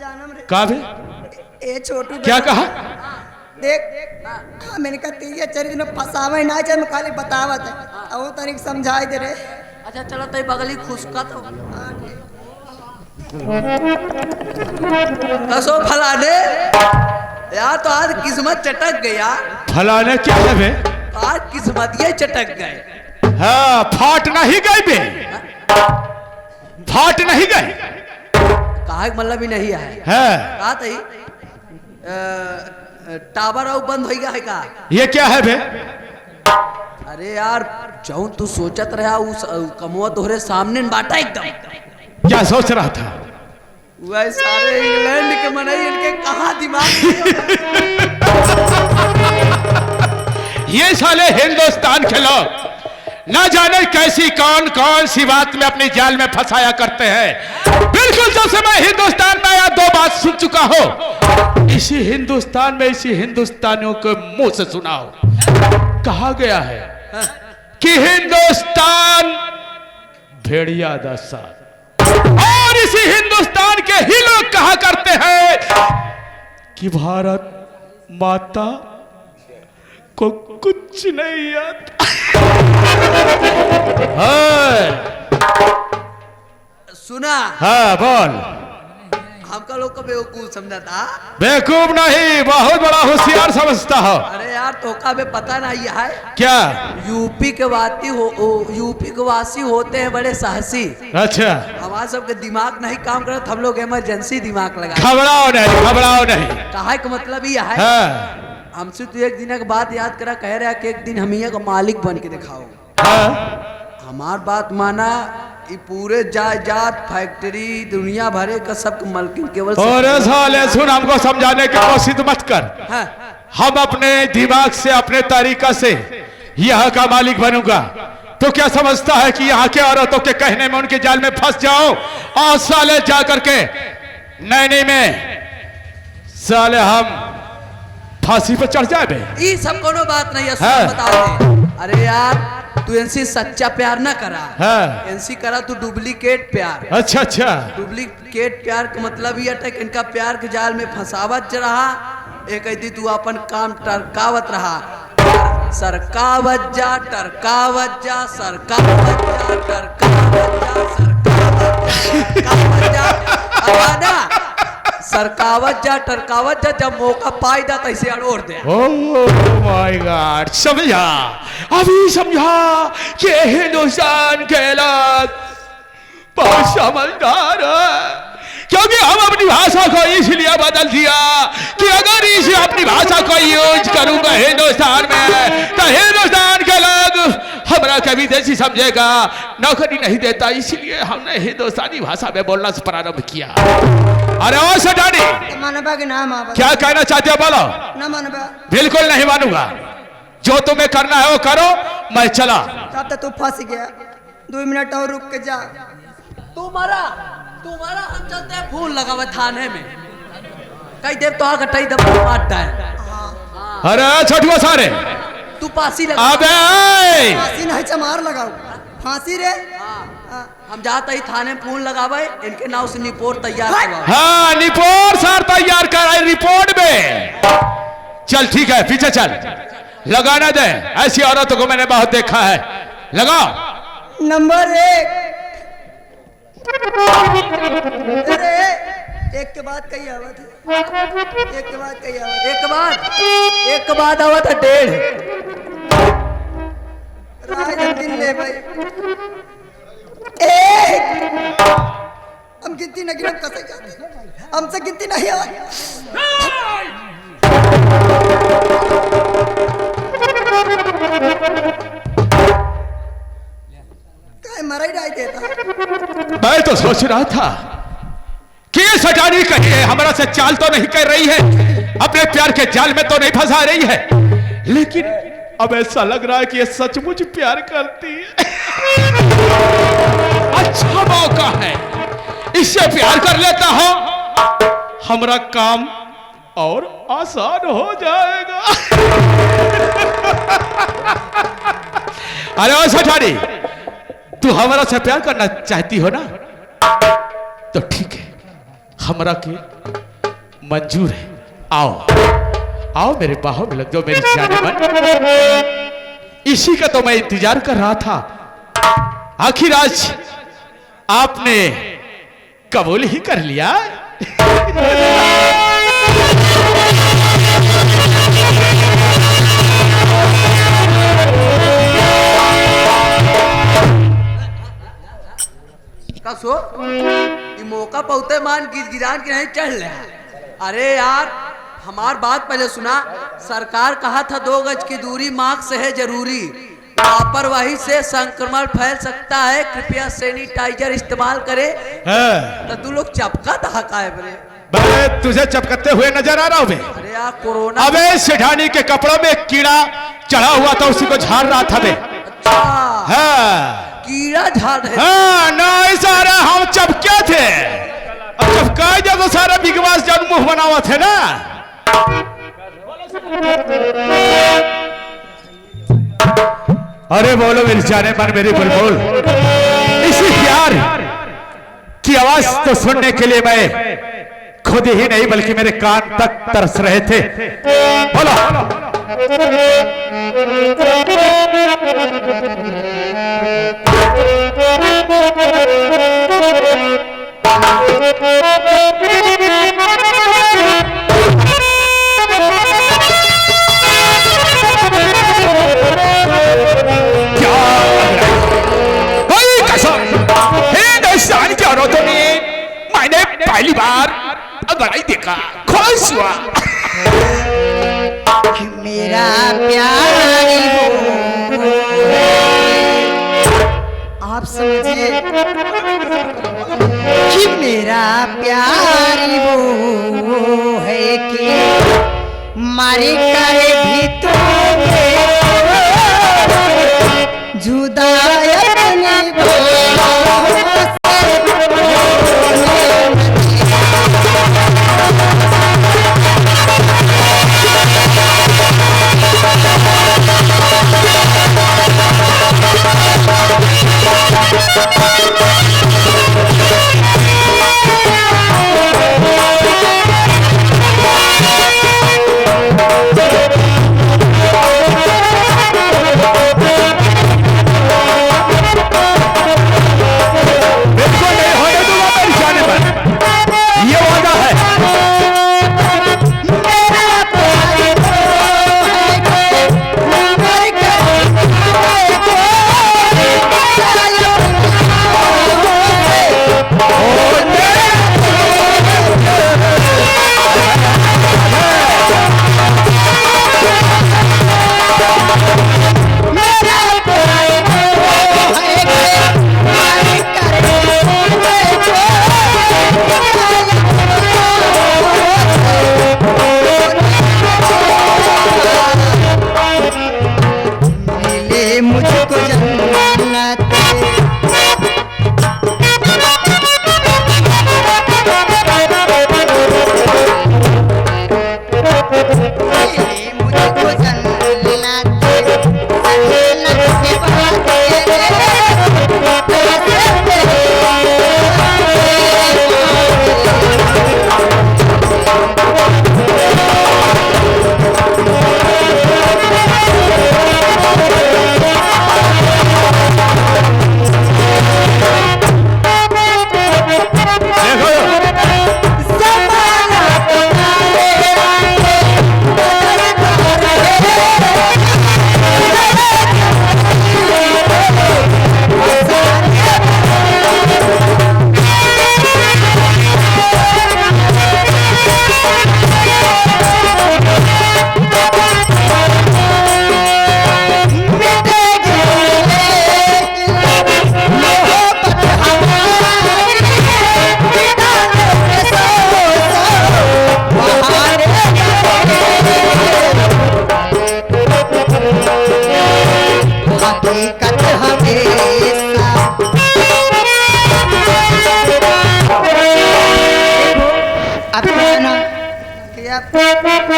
जानम रे का बे ए छोटू क्या कहा? देख हाँ मैंने कहा तीन चार दिन फसावे ना चाहे खाली बतावत है और तनिक समझाई दे रे। अच्छा चलो तो बगली खुशका तो कसो फलाने यार तो आज किस्मत चटक गया। फलाने क्या है बे? आज किस्मत ये चटक गए। हाँ फाट नहीं गए बे, फाट नहीं गए। कहा मतलब ही नहीं है कहा तही टावर और बंद हो गया है का? ये क्या है बे? अरे यार जौन तू सोचत रहा उस कमुआ तोहरे सामने बाटा एकदम। क्या सोच रहा था? वह सारे इंग्लैंड के मनई इनके कहाँ दिमाग ये साले हिंदुस्तान के लोग ना जाने कैसी कौन कौन सी बात में अपनी जाल में फंसाया करते हैं। बिल्कुल जब से मैं हिंदुस्तान में आया दो बात सुन चुका हूं। इसी हिंदुस्तान में इसी हिंदुस्तानियों के मुंह से सुनाओ। कहा गया है कि हिंदुस्तान भेड़िया दशा, और इसी हिंदुस्तान के ही लोग कहा करते हैं कि भारत माता को कुछ नहीं आता। सुना? हाँ बोल। हमका लोग को बेवकूफ समझा था। बेवकूफ नहीं, बहुत बड़ा होशियार समझता हो। अरे यार तोका में पता नहीं है क्या? यूपी के वासी होते हैं बड़े साहसी। अच्छा हमारे सबके दिमाग नहीं काम करता, हम लोग इमरजेंसी दिमाग लगा। घबराओ नहीं, घबराओ नहीं। कहा का मतलब ये है हमसे तू एक दिन की बात याद करा, कह रहा कि एक दिन हम यहाँ का मालिक बन के दिखाओ। हमार बात माना ये पूरे जायदाद फैक्ट्री दुनिया भरे का सब मालकिन केवल। और साले सुन, हमको समझाने की कोशिश मत कर। हम अपने दिमाग से अपने तरीका से यहाँ का मालिक बनूंगा। तो क्या समझता है कि यहाँ के औरतों के कहने में उनके जाल में फंस जाओ और साले जा करके नैनी में साले हम फांसी पर चढ़ जाए? ये सब कोनो बात नहीं है, बता दे। अरे यार तू इनसे सच्चा प्यार ना करा, इनसे करा तू डुप्लीकेट प्यार। अच्छा अच्छा, डुप्लीकेट प्यार का मतलब ये है कि इनका प्यार के जाल में फंसावत रहा, एक ऐसी तू अपन काम टरकावत रहा। सरकावत जा टरकावत जा, सरकावत जा टरकावत जा, सरकावत जा टरकावत जा, जब मौका पाई जा तैसे अड़ोड़ दे। ओह माय गॉड, समझा, अभी समझा कि हिंदुस्तान के लोग बहुत समझदार है। क्योंकि हम अपनी भाषा को इसलिए बदल दिया कि अगर इसे अपनी भाषा को यूज करूंगा हिंदुस्तान में तो हिंदुस्तान के लोग हमारा कभी देसी समझेगा, नौकरी नहीं देता। इसलिए हमने हिंदुस्तानी भाषा में बोलना प्रारंभ किया। अरे ओ सटानी, क्या कहना चाहते हो बोलो? ना मानबा। बिल्कुल नहीं मानूंगा। जो तुम्हें करना है वो करो, मैं चला। तब तक तू फंस गया, 2 मिनट और रुक के जा। तुम्हारा हम चलते हैं फूल लगावे थाने में, कई देव तो आकर कई दफा मारता है। अरे छोटुआ सारे तू फांसी लगा। अबे फांसी नहीं चमार लगाओ, फांसी रे। हम जाते ही थाने फूल लगावे, इनके नाव से रिपोर्ट तैयार करवाओ। हाँ रिपोर्ट सर तैयार कर, रिपोर्ट में चल। ठीक है पीछे चल, लगाना दे। ऐसी औरतों को मैंने बहुत देखा है, लगाओ। नंबर 1। अरे एक के बाद कई आवत है, एक के बाद कई आवत, एक के बाद आवत है 1.5। राज दिन ले भाई। एक हम गिनती न गिनत कैसे जाते, हमसे गिनती नहीं आवाज। मरा ही नहीं देता। मैं तो सोच रहा था कि ये सटानी कहीं हमारा से चाल तो नहीं कर रही है, अपने प्यार के जाल में तो नहीं फंसा रही है, लेकिन अब ऐसा लग रहा है कि ये सचमुच प्यार करती है। अच्छा मौका है, इससे प्यार कर लेता हूं, हमारा काम और आसान हो जाएगा। अरे ओ सटानी, तू हमारा से प्यार करना चाहती हो ना? तो ठीक है, हमरा के मंजूर है। आओ आओ मेरे बाहों में लग जाओ मेरी जाने मन। इसी का तो मैं इंतजार कर रहा था। आखिर आज आपने कबूल ही कर लिया। का सो ये मौका पौते मान गिरान के नहीं चढ़ ले। अरे यार हमार बात पहले सुना। सरकार कहा था 2 गज की दूरी मास्क से है जरूरी। लापरवाही से संक्रमण फैल सकता है, कृपया सैनिटाइजर इस्तेमाल करे। तो तू लोग चपका था है बे तुझे चपकते हुए नजर आ रहा हूँ। अरे यार कोरोना। अबे सेठानी के कपड़ों में कीड़ा चढ़ा हुआ था, उसी को झाड़ रहा था बे। अच्छा हाँ कीड़ा झाड़ है। हाँ नहीं सारा हम चपके थे। अब चपका जब सारा बिगवास जब मुंह बनावा थे ना। अरे बोलो मेरी जाने मन मेरी बुलबुल। इसी प्यार की आवाज तो सुनने के लिए मैं खुद ही नहीं बल्कि मेरे कान तक तरस रहे थे। बोलो मैंने पहली बार लड़ाई देखा, खुश हुआ। मेरा प्यारी वो आप समझिए कि मेरा प्यारी वो है कि मारे करे भी तो जुदायत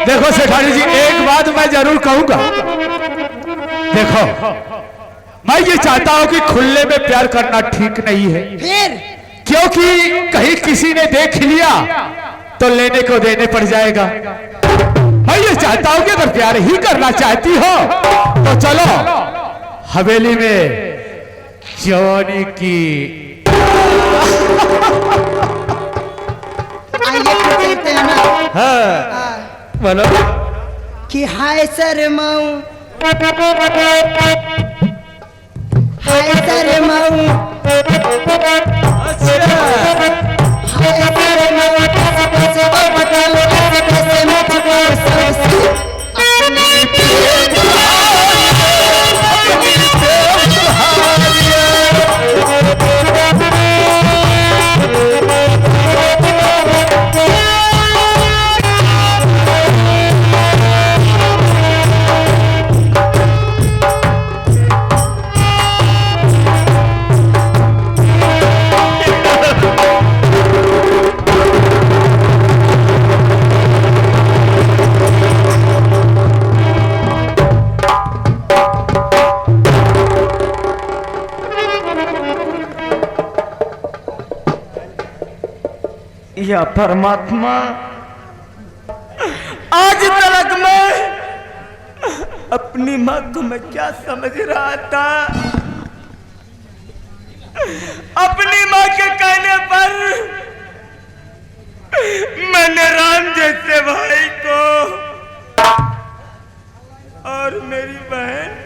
देखो सेठानी जी, एक बात मैं जरूर कहूंगा। देखो मैं ये चाहता हूं कि खुले में प्यार करना ठीक नहीं है। फिर क्योंकि कहीं किसी ने देख लिया तो लेने को देने पड़ जाएगा। मैं ये चाहता हूं कि अगर प्यार ही करना चाहती हो तो चलो हवेली में जवानी की आइए फिर चलते हैं ना। हाँ बोलो कि हाय शर्माऊं, हाय शर्माऊं, हाय शर्माऊं, कैसे बताऊं, कैसे मुझको सबसे अपने या परमात्मा, आज तक मैं अपनी माँ को मैं क्या समझ रहा था। अपनी माँ के कहने पर मैंने राम जैसे भाई को और मेरी बहन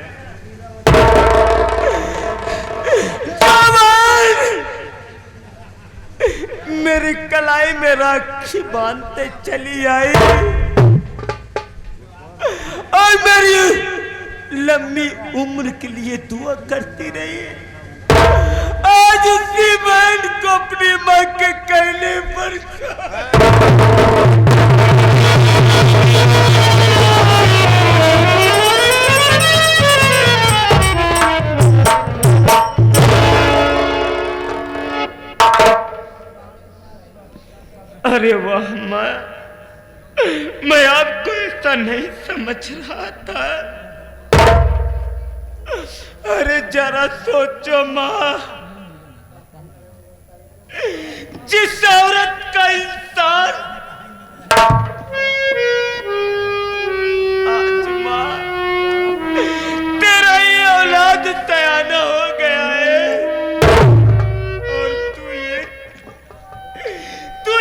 मेरी कलाई में राखी बांधते चली आई और मेरी लंबी उम्र के लिए दुआ करती रही। आज उसी बहन को अपनी माँ के कहने पर अरे वाह माँ, मैं आपको ऐसा नहीं समझ रहा था। अरे जरा सोचो माँ, जिस औरत का इंसान आज माँ तेरा ही औलाद सयाना हो गया है और तू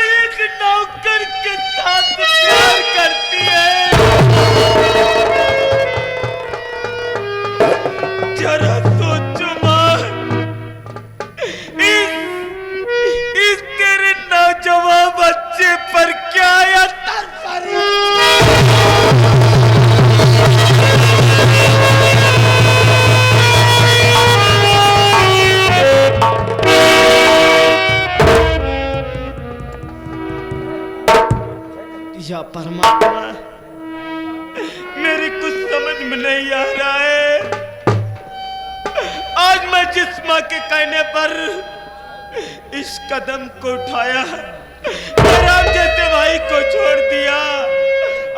एक नौकर के साथ प्यार करती है। जरा सोचो माँ, इस तेरे नौजवान बच्चे पर क्या असर या परमात्मा, मेरी कुछ समझ में नहीं आ रहा है। आज मैं जिस माँ के कहने पर इस कदम को उठाया, राम जैसे भाई को छोड़ दिया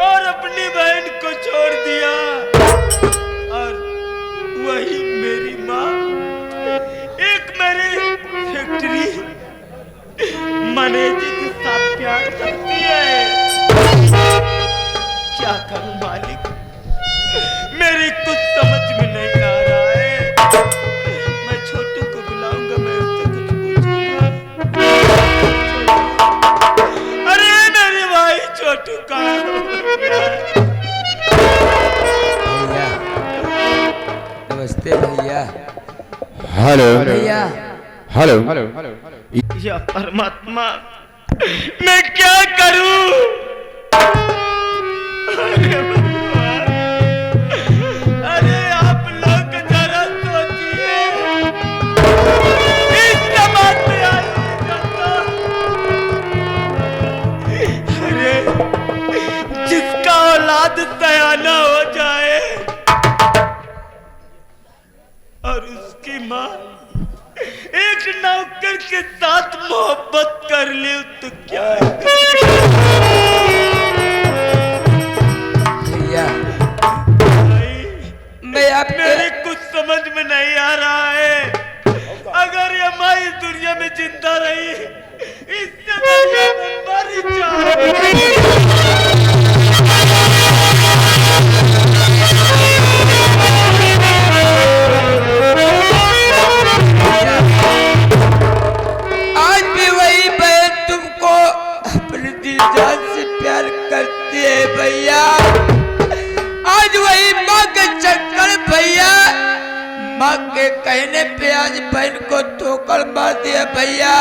और अपनी बहन को छोड़ दिया और वही मेरी माँ एक मेरी फैक्ट्री मैनेजर के साथ प्यार करती है। क्या करूं मालिक, मेरी कुछ समझ में नहीं आ रहा है। मैं छोटू को बुलाऊंगा, मैं उससे कुछ पूछूंगा। अरे मेरे भाई छोटू कहाँ हो गया? भैया नमस्ते भैया। हेलो भैया हेलो या परमात्मा, मैं क्या करूं? अरे भगवान, अरे आप लोग जरा सोचिए, इस समाज में आइएगा तो अरे जिसका औलाद सयाना हो जाए और उसकी माँ एक नौकर के साथ मोहब्बत कर ले तो क्या भैया, मैं मेरे कुछ समझ में नहीं आ रहा है। अगर ये माँ इस दुनिया में जिंदा रही दिल जान से प्यार करती है भैया। आज वही माँ के चक्कर भैया, माँ के कहने पे आज बहन को ठोकर मार दिया भैया।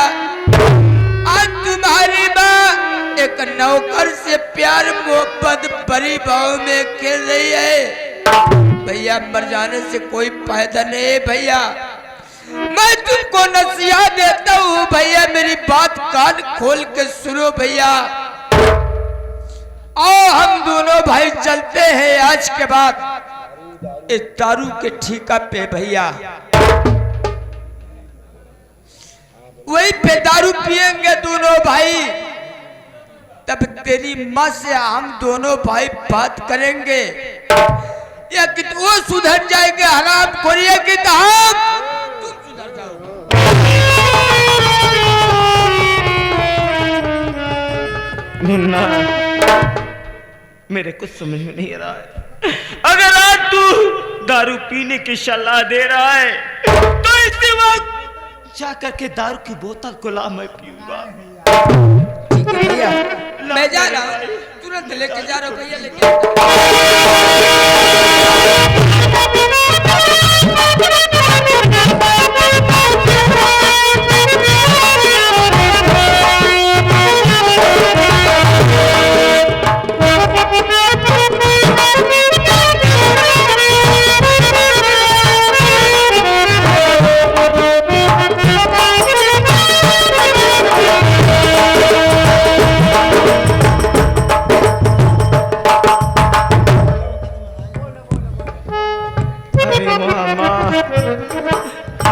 आज तुम्हारी माँ एक नौकर से प्यार मोहब्बत बड़ी भाव में खेल रही है भैया। मर जाने से कोई फायदा नहीं है भैया। मैं तुमको नसीहत देता हूँ भैया, मेरी बात कान खोल के सुनो भैया। आओ हम दोनों भाई चलते हैं आज के बाद इस दारू के ठेका पे भैया। वही पे दारू पिएंगे दोनों भाई, तब तेरी माँ से हम दोनों भाई बात करेंगे। या कि वो सुधर जाएंगे हराम खोरिए की तो हम तुम सुधर जाओगे। मुन्ना, मेरे कुछ समझ में नहीं आ रहा है। अगर आज तू दारू पीने की सलाह दे रहा है तो इसी वक्त जाकर के दारू की बोतल को ला, मैं पीऊंगा। ठीक है भैया, मैं जा रहा हूँ, तुरंत लेके जा रहा हूँ भैया। लेके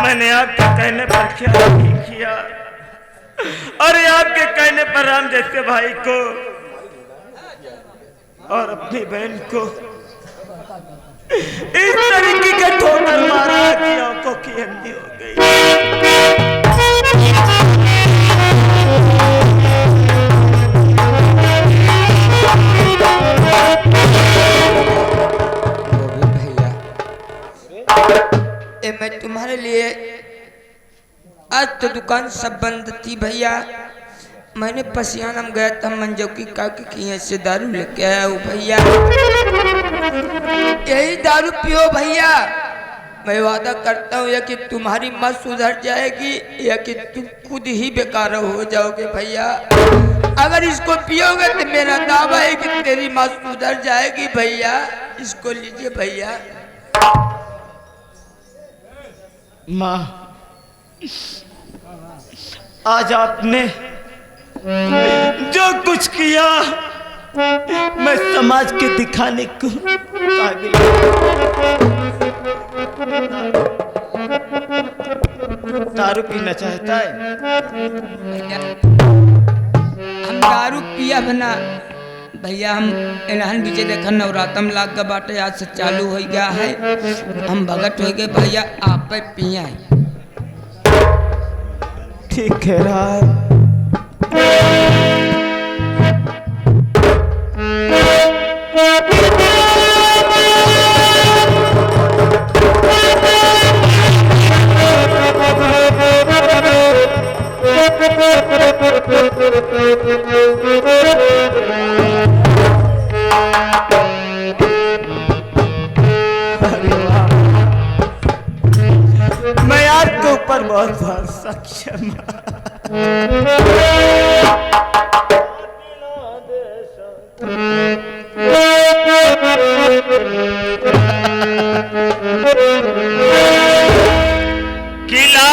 मैंने आपके कहने पर क्या नहीं किया, अरे आपके कहने पर राम जैसे भाई को और अपनी बहन को इस तरीके का ठोकर मारा कि आंखों की अंधी हो गई। मैं तुम्हारे लिए आज तो दुकान सब बंद थी भैया। मैंने पसियानम गया था मंजू की काकी की यहाँ से दारू लेके आया हूँ भैया। यही दारू पियो भैया। मैं वादा करता हूँ या कि तुम्हारी माँ सुधर जाएगी या कि तुम खुद ही बेकार हो जाओगे भैया। अगर इसको पियोगे तो मेरा दावा है कि तेरी माँ सुधर जाएगी भैया। इसको लीजिए भैया। माँ, आज आपने जो कुछ किया मैं समाज के दिखाने को काबिल। दारू पीना चाहता है? हम दारू पिया बना भैया। हम एनहन बीजे देखा नवरातम लाग का बाटे आज से चालू हो गया है। हम भगत हो गए भैया, आप पे पिया है। ठीक है राय। मैं आपके ऊपर बहुत भरोसा क्षमा। किला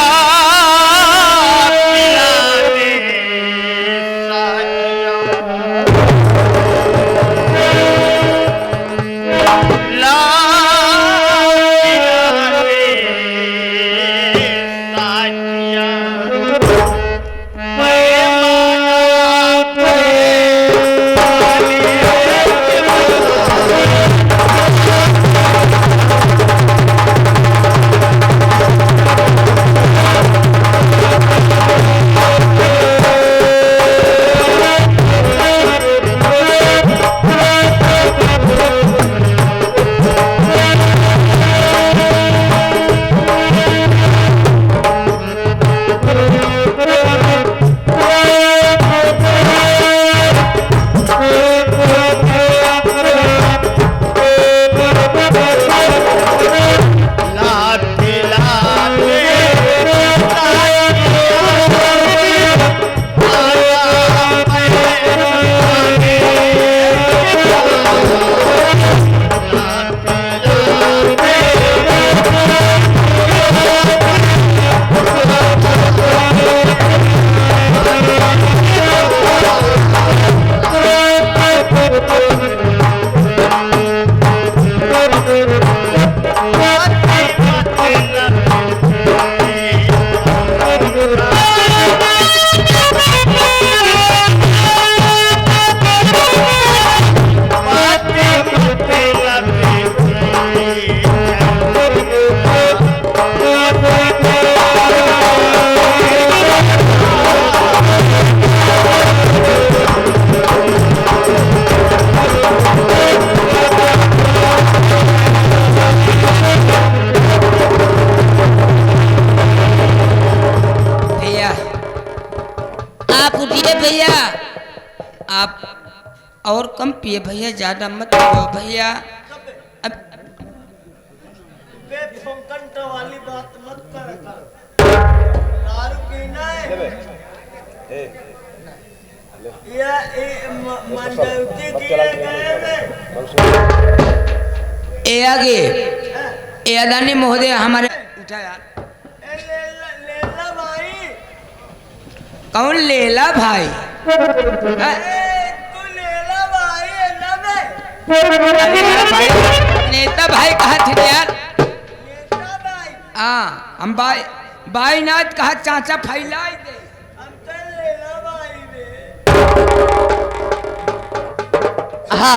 और कम पिए भैया, ज्यादा मत पियो भैया। अब बेफंकट वाली बात मत कर। दारू पीना है या मंडौती किए गए ए आगे ए अदानी महोदय हमारे उठा यार। लेला भाई, कौन लेला भाई? तू लेला भाई है ना बे? अरे भाई, नेता भाई कहा थे यार? नेता भाई हाँ हम भाई नाथ कहा चाचा फैलाई दे।